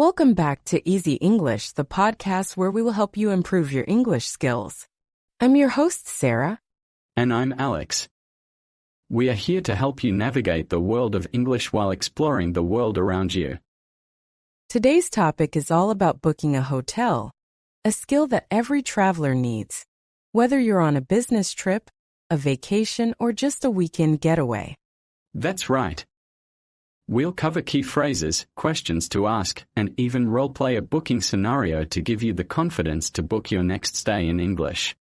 Welcome back to Easy English, the podcast where we will help you improve your English skills. I'm your host, Sarah. And I'm Alex. We are here to help you navigate the world of English while exploring the world around you. Today's topic is all about booking a hotel, a skill that every traveler needs, whether you're on a business trip, a vacation, or just a weekend getaway. That's right. We'll cover key phrases, questions to ask, and even role-play a booking scenario to give you the confidence to book your next stay in English.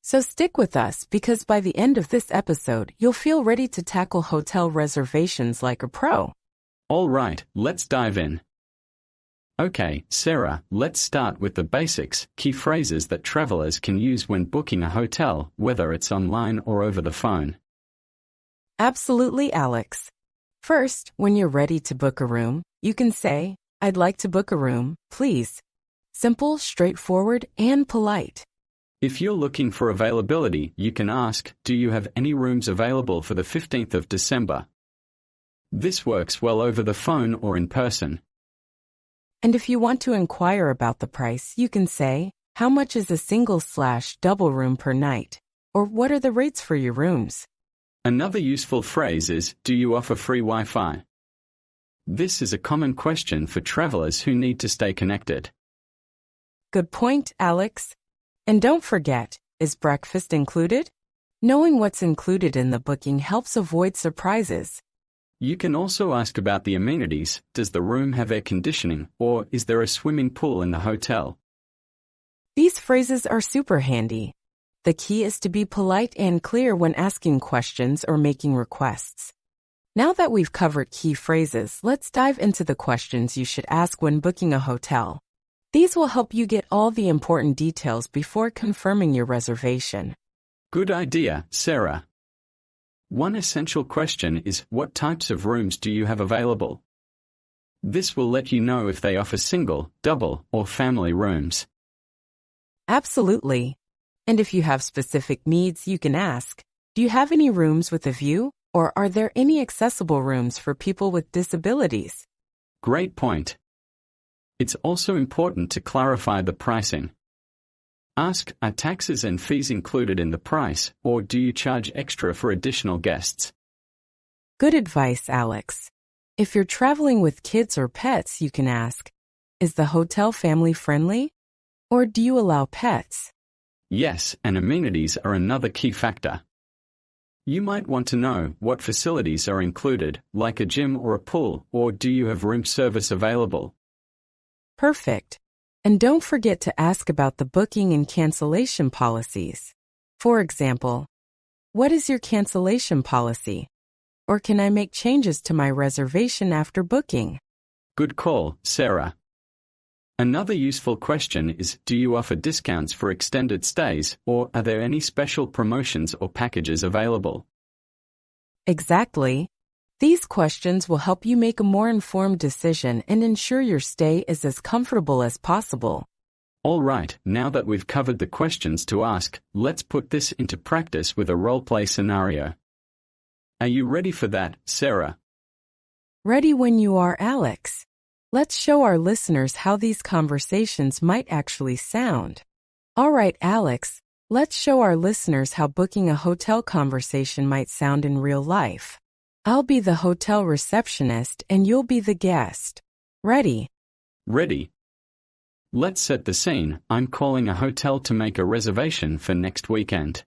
So stick with us because by the end of this episode, you'll feel ready to tackle hotel reservations like a pro. All right, let's dive in. Okay, Sarah, let's start with the basics, key phrases that travelers can use when booking a hotel, whether it's online or over the phone. Absolutely, Alex. First, when you're ready to book a room, you can say, "I'd like to book a room, please." Simple, straightforward, and polite. If you're looking for availability, you can ask, "Do you have any rooms available for the 15th of December?" This works well over the phone or in person. And if you want to inquire about the price, you can say, "How much is a single/double room per night?" Or "What are the rates for your rooms?" Another useful phrase is, "Do you offer free Wi-Fi?" This is a common question for travelers who need to stay connected. Good point, Alex. And don't forget, is breakfast included? Knowing what's included in the booking helps avoid surprises. You can also ask about the amenities. Does the room have air conditioning, or is there a swimming pool in the hotel? These phrases are super handy. The key is to be polite and clear when asking questions or making requests. Now that we've covered key phrases, let's dive into the questions you should ask when booking a hotel. These will help you get all the important details before confirming your reservation. Good idea, Sarah. One essential question is, what types of rooms do you have available? This will let you know if they offer single, double, or family rooms. Absolutely. And if you have specific needs, you can ask, "Do you have any rooms with a view, or are there any accessible rooms for people with disabilities?" Great point. It's also important to clarify the pricing. Ask, "Are taxes and fees included in the price, or do you charge extra for additional guests?" Good advice, Alex. If you're traveling with kids or pets, you can ask, "Is the hotel family friendly? Or do you allow pets?" Yes, and amenities are another key factor. You might want to know what facilities are included, like a gym or a pool, or do you have room service available? Perfect. And don't forget to ask about the booking and cancellation policies. For example, "What is your cancellation policy?" Or "Can I make changes to my reservation after booking?" Good call, Sarah. Another useful question is, do you offer discounts for extended stays, or are there any special promotions or packages available? Exactly. These questions will help you make a more informed decision and ensure your stay is as comfortable as possible. All right, now that we've covered the questions to ask, let's put this into practice with a role-play scenario. Are you ready for that, Sarah? Ready when you are, Alex. Let's show our listeners how these conversations might actually sound. All right, Alex, let's show our listeners how booking a hotel conversation might sound in real life. I'll be the hotel receptionist and you'll be the guest. Ready? Ready. Let's set the scene. I'm calling a hotel to make a reservation for next weekend.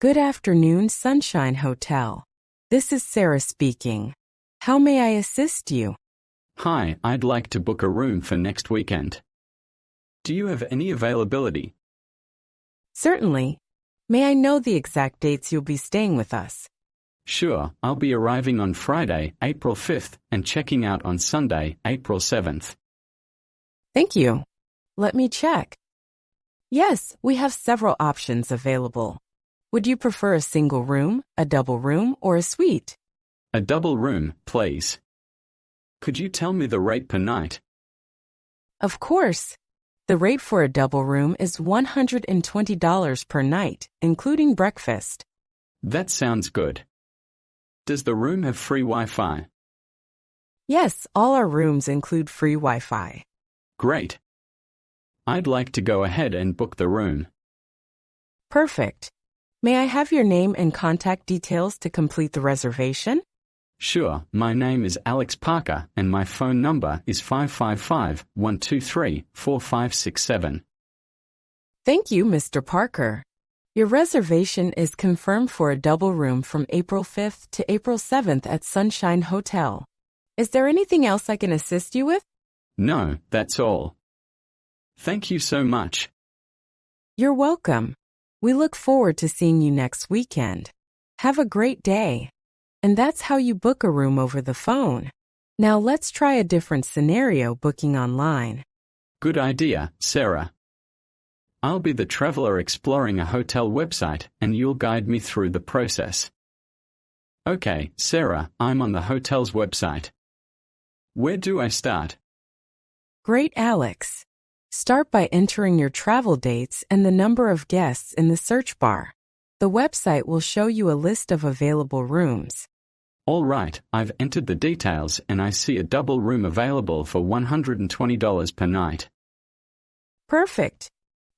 Good afternoon, Sunshine Hotel. This is Sarah speaking. How may I assist you? Hi, I'd like to book a room for next weekend. Do you have any availability? Certainly. May I know the exact dates you'll be staying with us? Sure, I'll be arriving on Friday, April 5th, and checking out on Sunday, April 7th. Thank you. Let me check. Yes, we have several options available. Would you prefer a single room, a double room, or a suite? A double room, please. Could you tell me the rate per night? Of course. The rate for a double room is $120 per night, including breakfast. That sounds good. Does the room have free Wi-Fi? Yes, all our rooms include free Wi-Fi. Great. I'd like to go ahead and book the room. Perfect. May I have your name and contact details to complete the reservation? Sure, my name is Alex Parker and my phone number is 555-123-4567. Thank you, Mr. Parker. Your reservation is confirmed for a double room from April 5th to April 7th at Sunshine Hotel. Is there anything else I can assist you with? No, that's all. Thank you so much. You're welcome. We look forward to seeing you next weekend. Have a great day. And that's how you book a room over the phone. Now let's try a different scenario booking online. Good idea, Sarah. I'll be the traveler exploring a hotel website and you'll guide me through the process. Okay, Sarah, I'm on the hotel's website. Where do I start? Great, Alex. Start by entering your travel dates and the number of guests in the search bar. The website will show you a list of available rooms. All right, I've entered the details and I see a double room available for $120 per night. Perfect.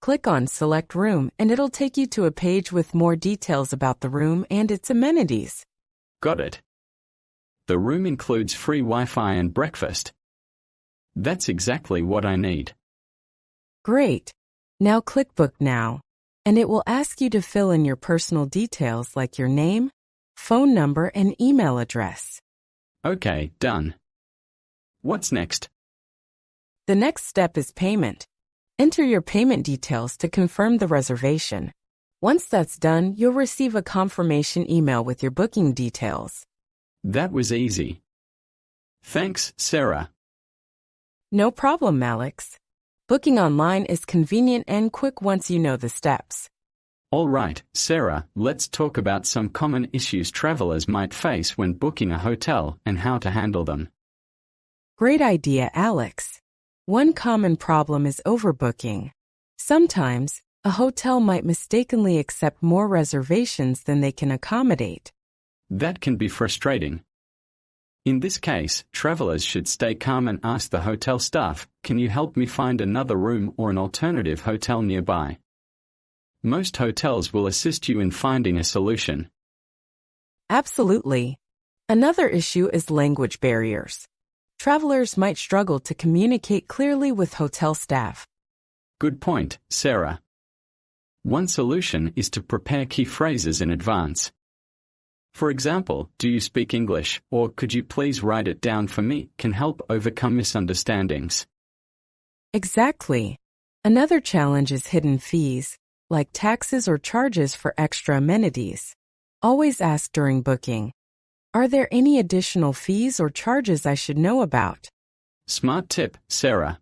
Click on Select Room and it'll take you to a page with more details about the room and its amenities. Got it. The room includes free Wi-Fi and breakfast. That's exactly what I need. Great. Now click Book Now, and it will ask you to fill in your personal details like your name, phone number, and email address. Okay, done. What's next? The next step is payment. Enter your payment details to confirm the reservation. Once that's done, you'll receive a confirmation email with your booking details. That was easy. Thanks, Sarah. No problem, Alex. Booking online is convenient and quick once you know the steps. All right, Sarah, let's talk about some common issues travelers might face when booking a hotel and how to handle them. Great idea, Alex. One common problem is overbooking. Sometimes, a hotel might mistakenly accept more reservations than they can accommodate. That can be frustrating. In this case, travelers should stay calm and ask the hotel staff, "Can you help me find another room or an alternative hotel nearby?" Most hotels will assist you in finding a solution. Absolutely. Another issue is language barriers. Travelers might struggle to communicate clearly with hotel staff. Good point, Sarah. One solution is to prepare key phrases in advance. For example, "Do you speak English?" or "Could you please write it down for me?" can help overcome misunderstandings. Exactly. Another challenge is hidden fees, like taxes or charges for extra amenities. Always ask during booking, "Are there any additional fees or charges I should know about?" Smart tip, Sarah.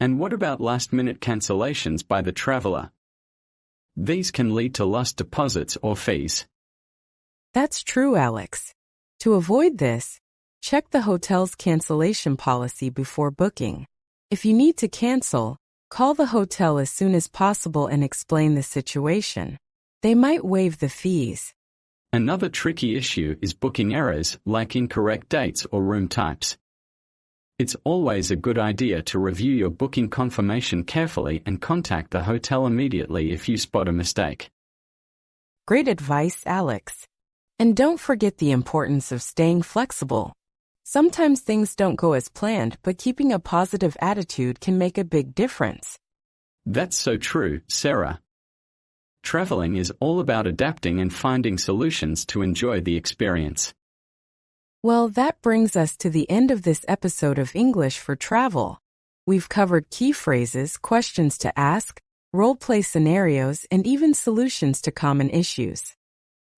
And what about last-minute cancellations by the traveler? These can lead to lost deposits or fees. That's true, Alex. To avoid this, check the hotel's cancellation policy before booking. If you need to cancel, call the hotel as soon as possible and explain the situation. They might waive the fees. Another tricky issue is booking errors like incorrect dates or room types. It's always a good idea to review your booking confirmation carefully and contact the hotel immediately if you spot a mistake. Great advice, Alex. And don't forget the importance of staying flexible. Sometimes things don't go as planned, but keeping a positive attitude can make a big difference. That's so true, Sarah. Traveling is all about adapting and finding solutions to enjoy the experience. Well, that brings us to the end of this episode of English for Travel. We've covered key phrases, questions to ask, role-play scenarios, and even solutions to common issues.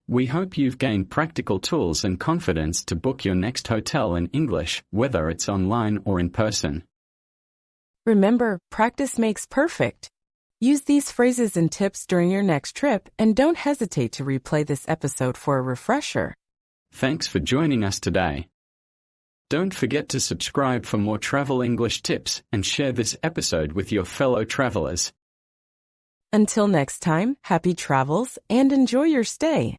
We hope you've gained practical tools and confidence to book your next hotel in English, whether it's online or in person. Remember, practice makes perfect. Use these phrases and tips during your next trip, and don't hesitate to replay this episode for a refresher. Thanks for joining us today. Don't forget to subscribe for more travel English tips and share this episode with your fellow travelers. Until next time, happy travels and enjoy your stay.